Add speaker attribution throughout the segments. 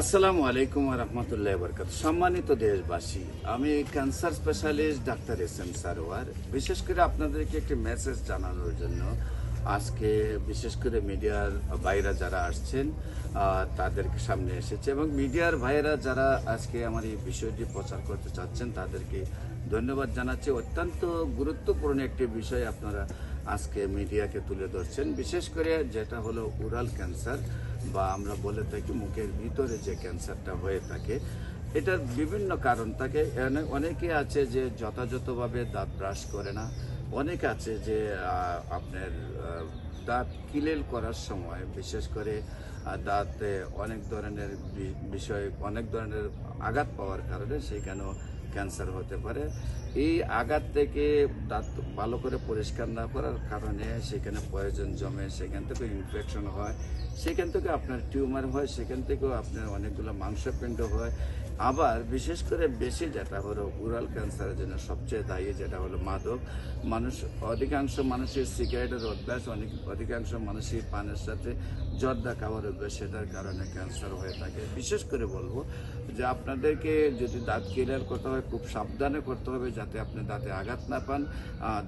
Speaker 1: আসসালামু আলাইকুম ওয়া রাহমাতুল্লাহি ওয়া বারাকাতুহু। সম্মানিত দেশবাসী, আমি cancer specialist doctor SM. Sarwar. বিশেষ করে আপনাদেরকে একটি মেসেজ জানানোর জন্য আজকে বিশেষ করে মিডিয়ার ভাইরা যারা আসছেন তাদেরকে সামনে এসেছে, এবং মিডিয়ার ভাইরা যারা আজকে আমার এই বিষয়টি প্রচার করতে চাচ্ছেন তাদেরকে ধন্যবাদ জানাচ্ছি। অত্যন্ত গুরুত্বপূর্ণ একটি বিষয় আপনারা আজকে মিডিয়াকে তুলে ধরছেন, বিশেষ করে যেটা হলো ওরাল ক্যান্সার, বা আমরা বলে থাকি মুখের ভিতরে যে ক্যান্সারটা হয়ে থাকে। এটার বিভিন্ন কারণ থাকে। অনেকে আছে যে যথাযথভাবে দাঁত ব্রাশ করে না, অনেক আছে যে আপনার দাঁত ক্লিন করার সময় বিশেষ করে দাঁতে অনেক ধরনের বিষয়, অনেক ধরনের আঘাত পাওয়ার কারণে সেখানেও ক্যান্সার হতে পারে। এই আঘাত থেকে দাঁত ভালো করে পরিষ্কার না করার কারণে সেখানে পয়জন জমে, সেখান থেকে ইনফেকশন হয়, সেখান থেকে আপনার টিউমার হয়, সেখান থেকেও আপনার অনেকগুলো মাংসপিণ্ড হয়। আবার বিশেষ করে বেশি যেটা হলো ওরাল ক্যান্সারের জন্য সবচেয়ে দায়ী যেটা হলো মাদক। অধিকাংশ মানুষের সিগারেটের অভ্যাস, অধিকাংশ মানুষের পানের সাথে জর্দা খাওয়ার অভ্যাস, সেটার কারণে ক্যান্সার হয়ে থাকে। বিশেষ করে বলবো যে আপনাদেরকে যদি দাঁত ক্লিয়ার করতে হয় খুব সাবধানে করতে হবে, যাতে আপনি দাঁতে আঘাত না পান,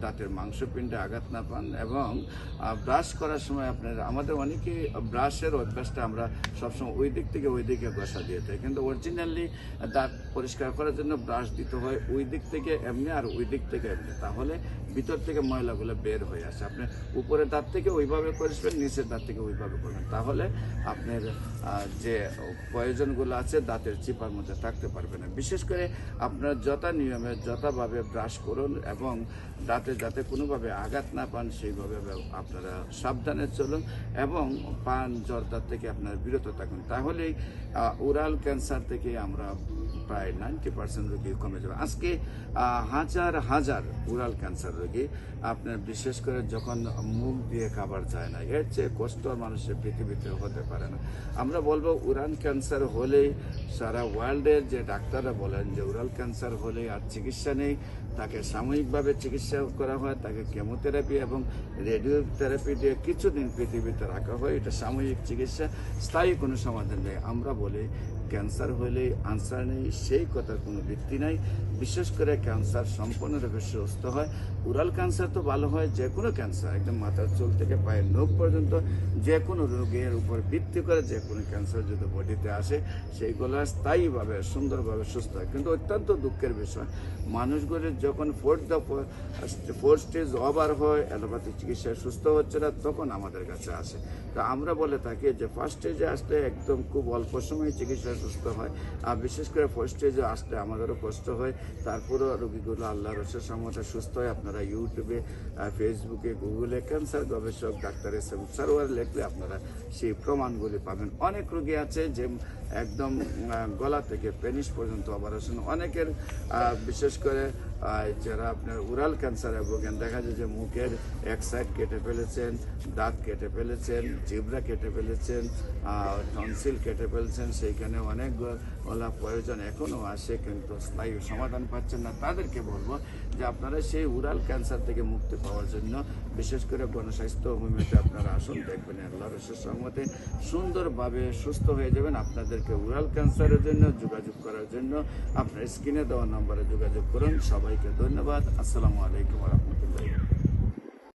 Speaker 1: দাঁতের মাংসপিণ্ডে আঘাত না পান, এবং ব্রাশ করার সময় আমাদের অনেকে ব্রাশের অভ্যাসটা আমরা সবসময় ওই দিক থেকে ওই দিকে ঘষা দিয়ে থাকি, কিন্তু অরিজিনালি দাঁত পরিষ্কার করার জন্য ব্রাশ দিতে হয় ওই দিক থেকে এমনি আর ওই দিক থেকে এমনি, তাহলে ভিতর থেকে ময়লাগুলো বের হয়ে আসে। আপনি উপরের দাঁত থেকে ওইভাবে করবেন, নিচের দাঁত থেকে ওইভাবে করবেন, তাহলে আপনার যে প্রয়োজনগুলো আছে দাঁতের চিপার মধ্যে থাকতে পারবে না। বিশেষ করে আপনার যথা নিয়মে যথাভাবে ব্রাশ করুন, এবং দাঁতে যাতে কোনোভাবে আঘাত না পান সেইভাবে আপনারা সাবধানে চলুন, এবং পান জর্দার থেকে আপনারা বিরত থাকুন, তাহলেই ওরাল ক্যান্সার থেকে আমরা প্রায় 90% রোগী কমে যাবে। আজকে হাজার হাজার ওরাল ক্যান্সার রোগী আপনার বিশেষ করে যখন মুখ দিয়ে খাবার যায় না, এর চেয়ে কষ্ট মানুষের পৃথিবীতে হতে পারে না। আমরা বলবো ওরাল ক্যান্সার হলেই সারা ওয়ার্ল্ডের যে ডাক্তাররা বলেন যে ওরাল ক্যান্সার হলে আর চিকিৎসা নেই, তাকে সাময়িকভাবে চিকিৎসা করা হয়, তাকে কেমোথেরাপি এবং রেডিওথেরাপি দিয়ে কিছুদিন পৃথিবীতে রাখা হয়। এটা সাময়িক চিকিৎসা, স্থায়ী কোনো সমাধান নেই। আমরা বলি ক্যান্সার হলে আনসার নেই, সেই কথার কোনো ভিত্তি নাই। বিশেষ করে ক্যান্সার সম্পূর্ণরূপে সুস্থ হয়। ওরাল ক্যান্সার তো ভালো হয়, যে কোনো ক্যান্সার একদম মাথার চুল থেকে পায়ের নখ পর্যন্ত যে কোনো রোগের উপর ভিত্তি করে যে কোনো ক্যান্সার যদি বডিতে আসে সেইগুলো স্থায়ীভাবে সুন্দরভাবে সুস্থ হয়। কিন্তু অত্যন্ত দুঃখের বিষয়, মানুষগুলির যখন ফোর্থ স্টেজ ওভার হয়, অ্যালোপ্যাথিক চিকিৎসায় সুস্থ হচ্ছে না, তখন আমাদের কাছে আসে। তো আমরা বলে থাকি যে ফার্স্ট স্টেজে আসলে একদম খুব অল্প সময়ে চিকিৎসা সুস্থ হয়, আর বিশেষ করে ফার্স্ট স্টেজে আসলে আমাদেরও কষ্ট হয়, তারপরেও রোগীগুলো আল্লাহর রসের সম্মতে সুস্থ হয়। আপনারা ইউটিউবে, ফেসবুকে, গুগলে ক্যান্সার গবেষক ডাক্তার এস.এম. সারোয়ার লিখলে আপনারা সেই প্রমাণগুলি পাবেন। অনেক রোগী আছে যে একদম গলা থেকে পেনিস পর্যন্ত অপারেশন, অনেকের বিশেষ করে যারা আপনার ওরাল ক্যান্সারে ভোগেন, দেখা যায় যে মুখের এক সাইড কেটে ফেলেছেন, দাঁত কেটে ফেলেছেন, জিব্রা কেটে ফেলেছেন, টনসিল কেটে ফেলেছেন, সেইখানে অনেক প্রয়োজন এখনও আসে, কিন্তু স্থায়ী সমাধান পাচ্ছেন না। তাদেরকে বলবো যে আপনারা সেই ওরাল ক্যান্সার থেকে মুক্তি পাওয়ার জন্য বিশেষ করে গণস্বাস্থ্য হোমিওতে আপনারা আসুন, দেখবেন আল্লাহর রসের সম্মতে সুন্দরভাবে সুস্থ হয়ে যাবেন। আপনাদেরকে ওরাল ক্যান্সারের জন্য যোগাযোগ করার জন্য আপনার স্ক্রিনে দেওয়া নম্বরে যোগাযোগ করুন। সবাইকে ধন্যবাদ। আসসালামু আলাইকুম ওয়া রাহমাতুল্লাহি।